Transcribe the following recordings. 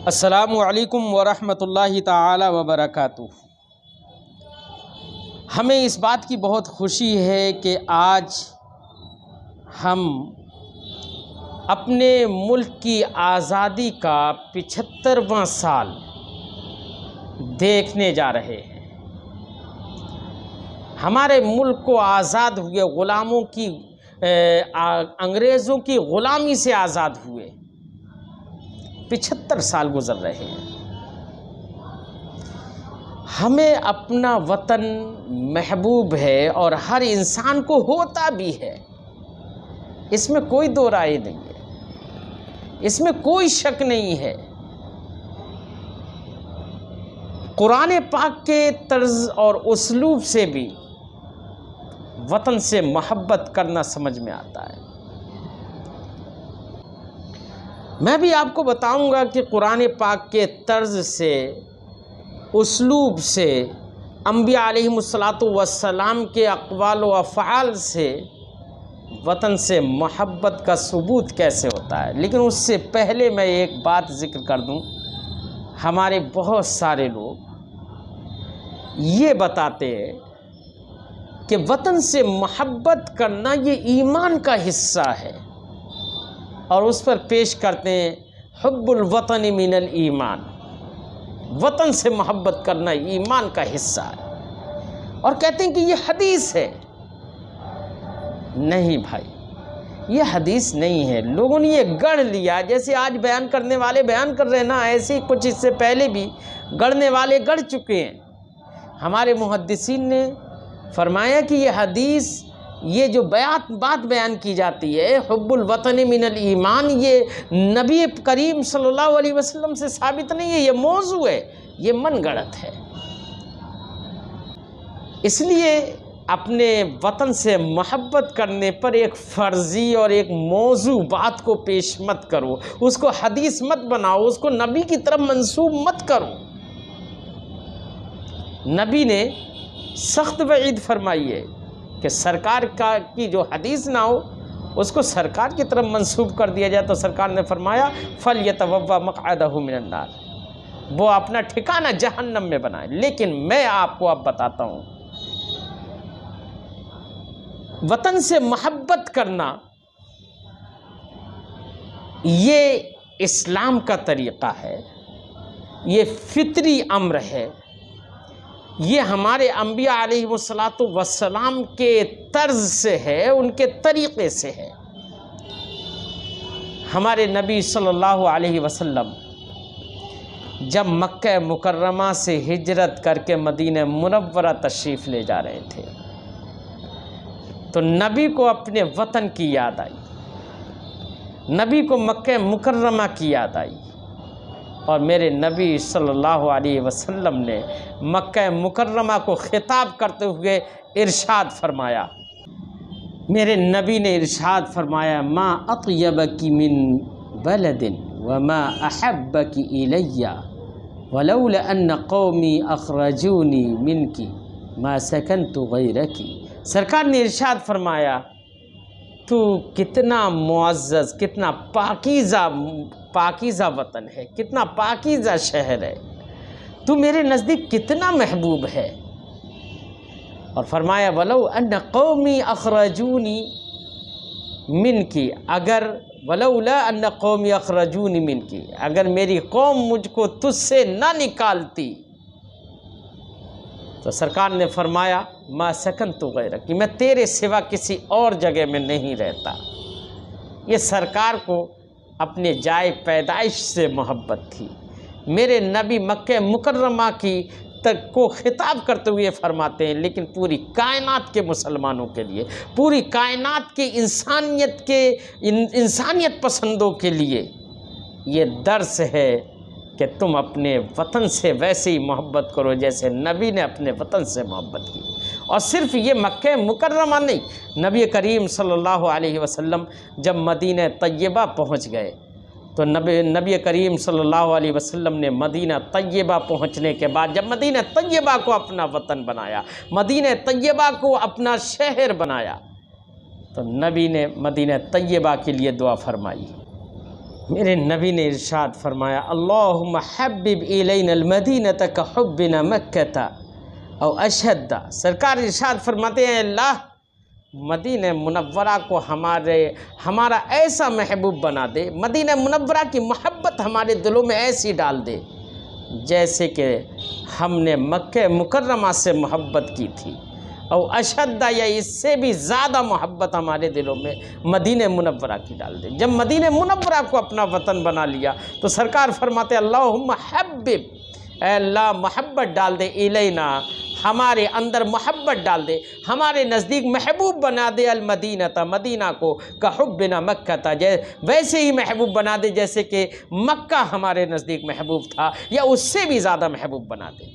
السلام علیکم ورحمۃ اللہ تعالی وبرکاتہ۔ ہمیں اس بات کی بہت خوشی ہے کہ آج ہم اپنے ملک کی آزادی کا 75واں سال دیکھنے جا رہے ہیں۔ ہمارے ملک کو آزاد ہوئے، غلاموں کی انگریزوں کی غلامی سے آزاد ہوئے 75 سال گزر رہے ہیں۔ ہمیں اپنا وطن محبوب ہے اور ہر انسان کو ہوتا بھی ہے، اس میں کوئی دو رائے نہیں ہے، اس میں کوئی شک نہیں ہے۔ قرآن پاک کے طرز اور اسلوب سے بھی وطن سے محبت کرنا سمجھ میں آتا ہے۔ میں بھی آپ کو بتاؤں گا کہ قرآن پاک کے طرز سے، اسلوب سے، انبیاء علیہم السلام کے اقوال و افعال سے وطن سے محبت کا ثبوت کیسے ہوتا ہے۔ لیکن اس سے پہلے میں ایک بات ذکر کر دوں، ہمارے بہت سارے لوگ یہ بتاتے ہیں کہ وطن سے محبت کرنا یہ ایمان کا حصہ ہے، اور اس پر پیش کرتے ہیں حب الوطن من الایمان، وطن سے محبت کرنا ایمان کا حصہ ہے، اور کہتے ہیں کہ یہ حدیث ہے۔ نہیں بھائی، یہ حدیث نہیں ہے، لوگوں نے یہ گڑھ لیا، جیسے آج بیان کرنے والے بیان کر رہے ہیں نا، ایسے کچھ اس سے پہلے بھی گڑھنے والے گڑھ چکے ہیں۔ ہمارے محدثین نے فرمایا کہ یہ حدیث، یہ جو بات بیان کی جاتی ہے حب الوطن من الایمان، یہ نبی کریم صلی اللہ علیہ وسلم سے ثابت نہیں ہے، یہ موضوع ہے، یہ من گڑت ہے۔ اس لیے اپنے وطن سے محبت کرنے پر ایک فرضی اور ایک موضوع بات کو پیش مت کرو، اس کو حدیث مت بناؤ، اس کو نبی کی طرف منسوب مت کرو۔ نبی نے سخت وعید فرمائی ہے کہ سرکار کی جو حدیث نہ ہو اس کو سرکار کی طرف منسوب کر دیا جائے، تو سرکار نے فرمایا فَلْيَتَبَوَّأْ مَقْعَدَهُ مِنَ النَّارِ، وہ اپنا ٹھکانہ جہنم میں بنائے۔ لیکن میں آپ کو اب بتاتا ہوں، وطن سے محبت کرنا یہ اسلام کا طریقہ ہے، یہ فطری امر ہے، یہ ہمارے انبیاء علیہ السلام کے طرز سے ہے، ان کے طریقے سے ہے۔ ہمارے نبی صلی اللہ علیہ وسلم جب مکہ مکرمہ سے ہجرت کر کے مدینہ منورہ تشریف لے جا رہے تھے تو نبی کو اپنے وطن کی یاد آئی، نبی کو مکہ مکرمہ کی یاد آئی، اور میرے نبی صلی اللہ علیہ وسلم نے مکہ مکرمہ کو خطاب کرتے ہوئے ارشاد فرمایا، میرے نبی نے ارشاد فرمایا ما اطیبک من بلد وما احبک الی ولولا ان قومی اخرجونی منک ما سکنت غیرک۔ سرکار نے ارشاد فرمایا، تو کتنا معزز، کتنا پاکیزہ وطن ہے، کتنا پاکیزہ شہر ہے، تو میرے نزدیک کتنا محبوب ہے۔ اور فرمایا وَلَوْ أَنَّ قَوْمِي أَخْرَجُونِي مِنْكِ، اگر وَلَوْلَا أَنَّ قَوْمِي أَخْرَجُونِي مِنْكِ، اگر میری قوم مجھ کو تجھ سے نہ نکالتی، تو سرکار نے فرمایا ما سکنت غیرک، کہ میں تیرے سوا کسی اور جگہ میں نہیں رہتا۔ یہ سرکار کو اپنے جائے پیدائش سے محبت تھی۔ میرے نبی مکہ مکرمہ کو خطاب کرتے ہوئے فرماتے ہیں، لیکن پوری کائنات کے مسلمانوں کے لیے، پوری کائنات کے انسانیت پسندوں کے لیے یہ درس ہے کہ تم اپنے وطن سے ویسے ہی محبت کرو جیسے نبی نے اپنے وطن سے محبت کی۔ اور صرف یہ مکہ مکرمہ نہیں، نبی کریم صلی اللہ علیہ وسلم جب مدینہ طیبہ پہنچ گئے تو نبی کریم صلی اللہ علیہ وسلم نے مدینہ طیبہ پہنچنے کے بعد جب مدینہ طیبہ کو اپنا وطن بنایا، مدینہ طیبہ کو اپنا شہر بنایا، تو نبی نے مدینہ طیبہ کے لیے دعا فرمائی، میرے نبی نے ارشاد فرمایا اللہم حبب الینا المدینۃ کحبنا مکۃ او اشد۔ سرکار ارشاد فرماتے ہیں اللہ مدینہ منورہ کو ہمارا ایسا محبوب بنا دے، مدینہ منورہ کی محبت ہمارے دلوں میں ایسی ڈال دے جیسے کہ ہم نے مکہ مکرمہ سے محبت کی تھی، او اشد یا اس سے بھی زیادہ محبت ہمارے دلوں میں مدینہ منورہ کی ڈال دے۔ جب مدینہ منورہ کو اپنا وطن بنا لیا تو سرکار فرماتے اللہم حبب، اے اللہ محبت ڈال دے الینا، ہمارے اندر محبت ڈال دے، ہمارے نزدیک محبوب بنا دے المدینہ، مدینہ کو کحبنا مکہ، ویسے ہی محبوب بنا دے جیسے کہ مکہ ہمارے نزدیک محبوب تھا یا اس سے بھی زیادہ محبوب بنا دے۔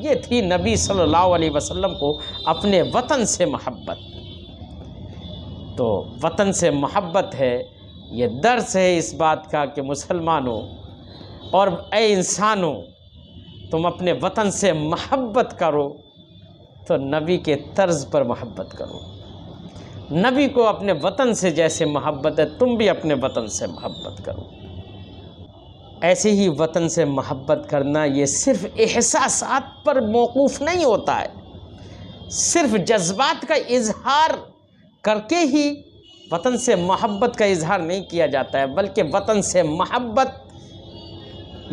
یہ تھی نبی صلی اللہ علیہ وسلم کو اپنے وطن سے محبت۔ تو وطن سے محبت ہے، یہ درس ہے اس بات کا کہ مسلمانوں اور اے انسانوں تم اپنے وطن سے محبت کرو تو نبی کے طرز پر محبت کرو۔ نبی کو اپنے وطن سے جیسے محبت ہے تم بھی اپنے وطن سے محبت کرو۔ ایسے ہی وطن سے محبت کرنا یہ صرف احساسات پر موقوف نہیں ہوتا ہے، صرف جذبات کا اظہار کر کے ہی وطن سے محبت کا اظہار نہیں کیا جاتا ہے، بلکہ وطن سے محبت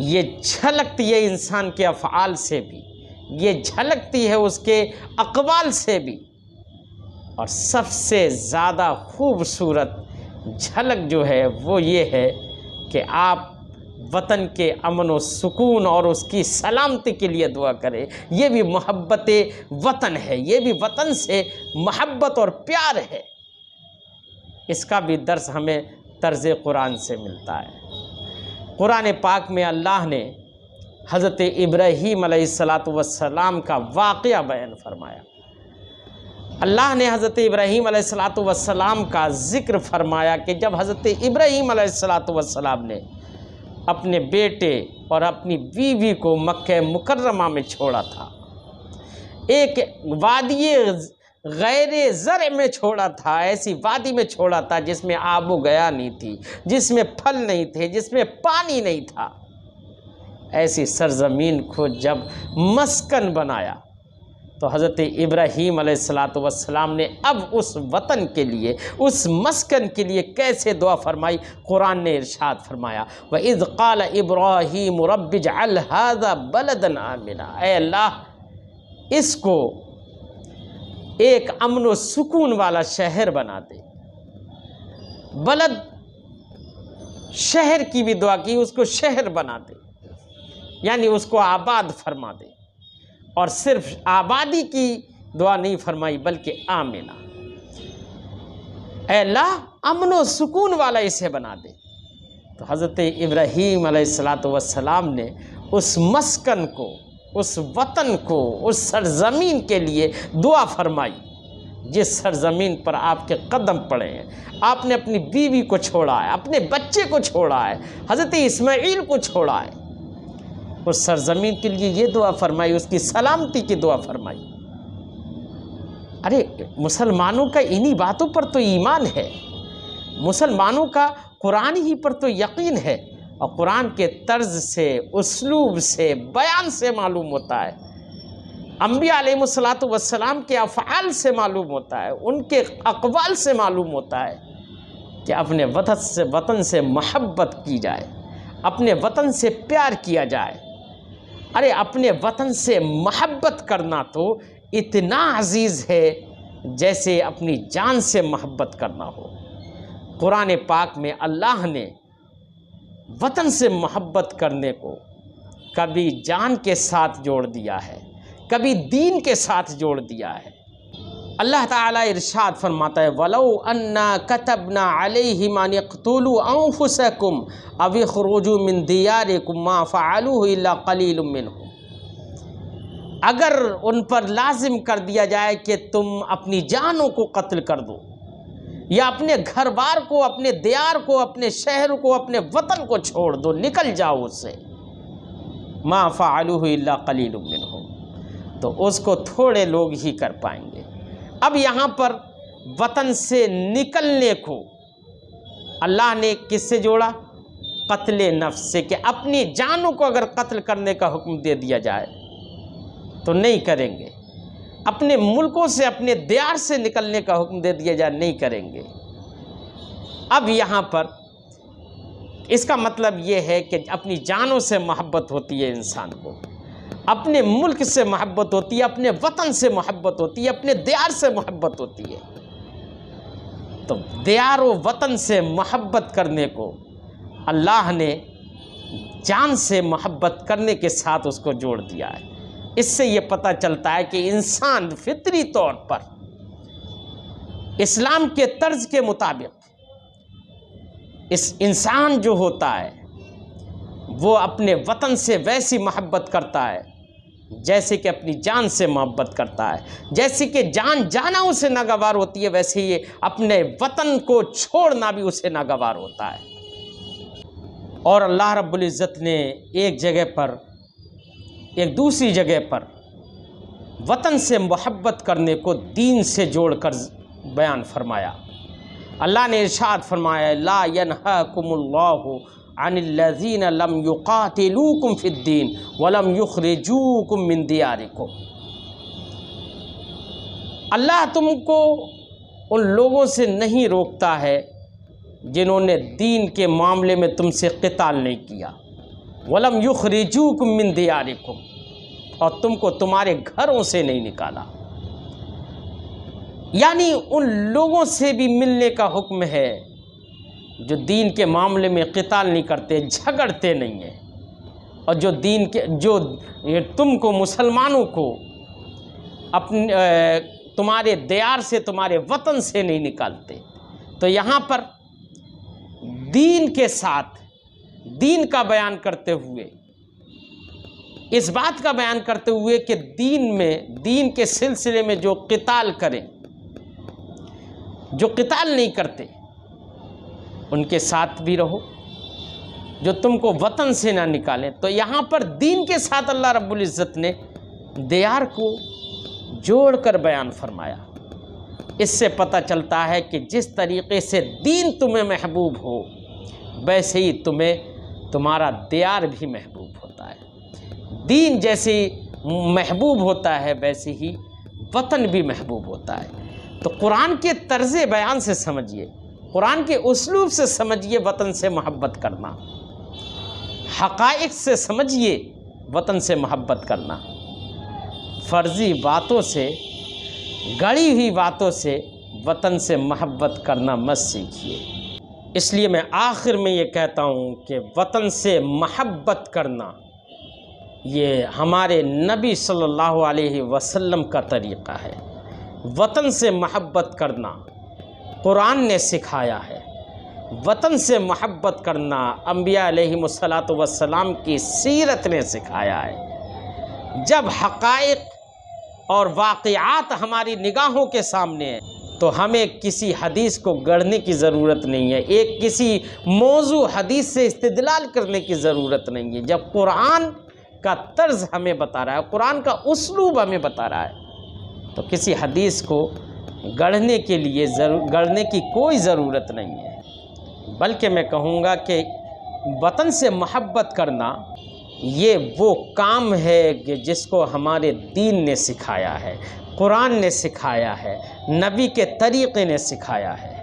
یہ جھلکتی ہے انسان کے افعال سے بھی، یہ جھلکتی ہے اس کے اقوال سے بھی، اور سب سے زیادہ خوبصورت جھلک جو ہے وہ یہ ہے کہ آپ وطن کے امن و سکون اور اس کی سلامتی کے لیے دعا کریں۔ یہ بھی محبت وطن ہے، یہ بھی وطن سے محبت اور پیار ہے۔ اس کا بھی درس ہمیں طرز قرآن سے ملتا ہے۔ قرآن پاک میں اللہ نے حضرت ابراہیم علیہ السلام کا واقعہ بیان فرمایا۔ اللہ نے حضرت ابراہیم علیہ السلام کا ذکر فرمایا کہ جب حضرت ابراہیم علیہ السلام نے اپنے بیٹے اور اپنی بیوی کو مکہ مکرمہ میں چھوڑا تھا، ایک وادی غیر زرع میں چھوڑا تھا، ایسی وادی میں چھوڑا تھا جس میں آب و گیا نہیں تھی، جس میں پھل نہیں تھے، جس میں پانی نہیں تھا، ایسی سرزمین کو جب مسکن بنایا تو حضرت ابراہیم علیہ السلام نے اب اس وطن کے لیے، اس مسکن کے لیے کیسے دعا فرمائی؟ قرآن نے ارشاد فرمایا وَإِذْ قَالَ إِبْرَاهِيمُ رَبِّ اجْعَلْ هَذَا بَلَدًا آمِنًا، اے اللہ اس کو ایک امن و سکون والا شہر بنا دے۔ بلد شہر کی بھی دعا کی، اس کو شہر بنا دے، یعنی اس کو آباد فرما دے، اور صرف آبادی کی دعا نہیں فرمائی بلکہ آمنہ، اے اللہ امن و سکون والا اسے بنا دے۔ تو حضرت ابراہیم علیہ السلام نے اس مسکن کو، اس وطن کو، اس سرزمین کے لیے دعا فرمائی جس سرزمین پر آپ کے قدم پڑے ہیں۔ آپ نے اپنی بیوی کو چھوڑا ہے، اپنے بچے کو چھوڑا ہے، حضرت اسماعیل کو چھوڑا ہے، اس سرزمین کے لیے یہ دعا فرمائی، اس کی سلامتی کی دعا فرمائی۔ ارے مسلمانوں کا انہی باتوں پر تو ایمان ہے، مسلمانوں کا قرآن ہی پر تو یقین ہے، اور قرآن کے طرز سے، اسلوب سے، بیان سے معلوم ہوتا ہے، انبیاء علیہ السلام کے افعال سے معلوم ہوتا ہے، ان کے اقوال سے معلوم ہوتا ہے کہ اپنے وطن سے محبت کی جائے، اپنے وطن سے پیار کیا جائے۔ ارے اپنے وطن سے محبت کرنا تو اتنا عزیز ہے جیسے اپنی جان سے محبت کرنا ہو۔ قرآن پاک میں اللہ نے وطن سے محبت کرنے کو کبھی جان کے ساتھ جوڑ دیا ہے، کبھی دین کے ساتھ جوڑ دیا ہے۔ اللہ تعالیٰ ارشاد فرماتا ہے وَلَوْ أَنَّا كَتَبْنَا عَلَيْهِمْ أَنِ اقْتُلُوا أَنفُسَكُمْ أَوِ اخْرُجُوا مِنْ دِيَارِكُمْ مَا فَعَلُوهُ إِلَّا قَلِيلٌ مِّنْهُمْ، اگر ان پر لازم کر دیا جائے کہ تم اپنی جانوں کو قتل کر دو، یا اپنے گھر بار کو، اپنے دیار کو، اپنے شہر کو، اپنے وطن کو چھوڑ دو، نکل جاؤ اس سے، مَا فَعَلُوهُ إِلَّا قَلِيلٌ مِّنْهُمْ، تو اس کو تھوڑے لوگ ہی کر پائیں گے۔ اب یہاں پر وطن سے نکلنے کو اللہ نے کس سے جوڑا؟ قتل نفس سے کہ اپنی جانوں کو اگر قتل کرنے کا حکم دے دیا جائے تو نہیں کریں گے، اپنے ملکوں سے اپنے دیار سے نکلنے کا حکم دے دیا جائے نہیں کریں گے۔ اب یہاں پر اس کا مطلب یہ ہے کہ اپنی جانوں سے محبت ہوتی ہے انسان کو، اپنے ملک سے محبت ہوتی ہے، اپنے وطن سے محبت ہوتی ہے، اپنے دیار سے محبت ہوتی ہے۔ تو دیار و وطن سے محبت کرنے کو اللہ نے جان سے محبت کرنے کے ساتھ اس کو جوڑ دیا ہے۔ اس سے یہ پتہ چلتا ہے کہ انسان فطری طور پر اسلام کے طرز کے مطابق اس انسان جو ہوتا ہے وہ اپنے وطن سے ویسی محبت کرتا ہے جیسے کہ اپنی جان سے محبت کرتا ہے، جیسے کہ جان جانا اسے ناگوار ہوتی ہے ویسے ہی اپنے وطن کو چھوڑنا بھی اسے ناگوار ہوتا ہے۔ اور اللہ رب العزت نے ایک جگہ پر ایک دوسری جگہ پر وطن سے محبت کرنے کو دین سے جوڑ کر بیان فرمایا۔ اللہ نے ارشاد فرمایا لا ینہاکم اللہ عن الذین لم یقاتلوکم فی الدین ولم یخرجوکم من دیارکم۔ اللہ تم کو ان لوگوں سے نہیں روکتا ہے جنہوں نے دین کے معاملے میں تم سے قتال نہیں کیا، وَلَمْ يُخْرِجُوكُم مِّن دِيَارِكُمْ، اور تم کو تمہارے گھروں سے نہیں نکالا۔ یعنی ان لوگوں سے بھی ملنے کا حکم ہے جو دین کے معاملے میں قتال نہیں کرتے، جھگڑتے نہیں ہیں، اور جو تم کو مسلمانوں کو اپنے تمہارے دیار سے تمہارے وطن سے نہیں نکالتے۔ تو یہاں پر دین کے ساتھ دین کا بیان کرتے ہوئے، اس بات کا بیان کرتے ہوئے کہ دین کے سلسلے میں جو قتال کریں، جو قتال نہیں کرتے ان کے ساتھ بھی رہو، جو تم کو وطن سے نہ نکالیں۔ تو یہاں پر دین کے ساتھ اللہ رب العزت نے دیار کو جوڑ کر بیان فرمایا۔ اس سے پتہ چلتا ہے کہ جس طریقے سے دین تمہیں محبوب ہو ویسے ہی تمہیں تمہارا دیار بھی محبوب ہوتا ہے۔ دین جیسے محبوب ہوتا ہے ویسے ہی وطن بھی محبوب ہوتا ہے۔ تو قرآن کے طرز بیان سے سمجھیے، قرآن کے اسلوب سے سمجھیے وطن سے محبت کرنا، حقائق سے سمجھیے وطن سے محبت کرنا، فرضی باتوں سے، گڑی ہوئی باتوں سے وطن سے محبت کرنا مت سیکھیے۔ اس لیے میں آخر میں یہ کہتا ہوں کہ وطن سے محبت کرنا یہ ہمارے نبی صلی اللہ علیہ وسلم کا طریقہ ہے۔ وطن سے محبت کرنا قرآن نے سکھایا ہے، وطن سے محبت کرنا انبیاء علیہم السلام کی سیرت نے سکھایا ہے۔ جب حقائق اور واقعات ہماری نگاہوں کے سامنے ہیں تو ہمیں کسی حدیث کو گڑھنے کی ضرورت نہیں ہے، کسی موضوع حدیث سے استدلال کرنے کی ضرورت نہیں ہے۔ جب قرآن کا طرز ہمیں بتا رہا ہے، قرآن کا اسلوب ہمیں بتا رہا ہے، تو کسی حدیث کو گڑھنے کی کوئی ضرورت نہیں ہے۔ بلکہ میں کہوں گا کہ وطن سے محبت کرنا یہ وہ کام ہے کہ جس کو ہمارے دین نے سکھایا ہے، قرآن نے سکھایا ہے، نبی کے طریقے نے سکھایا ہے۔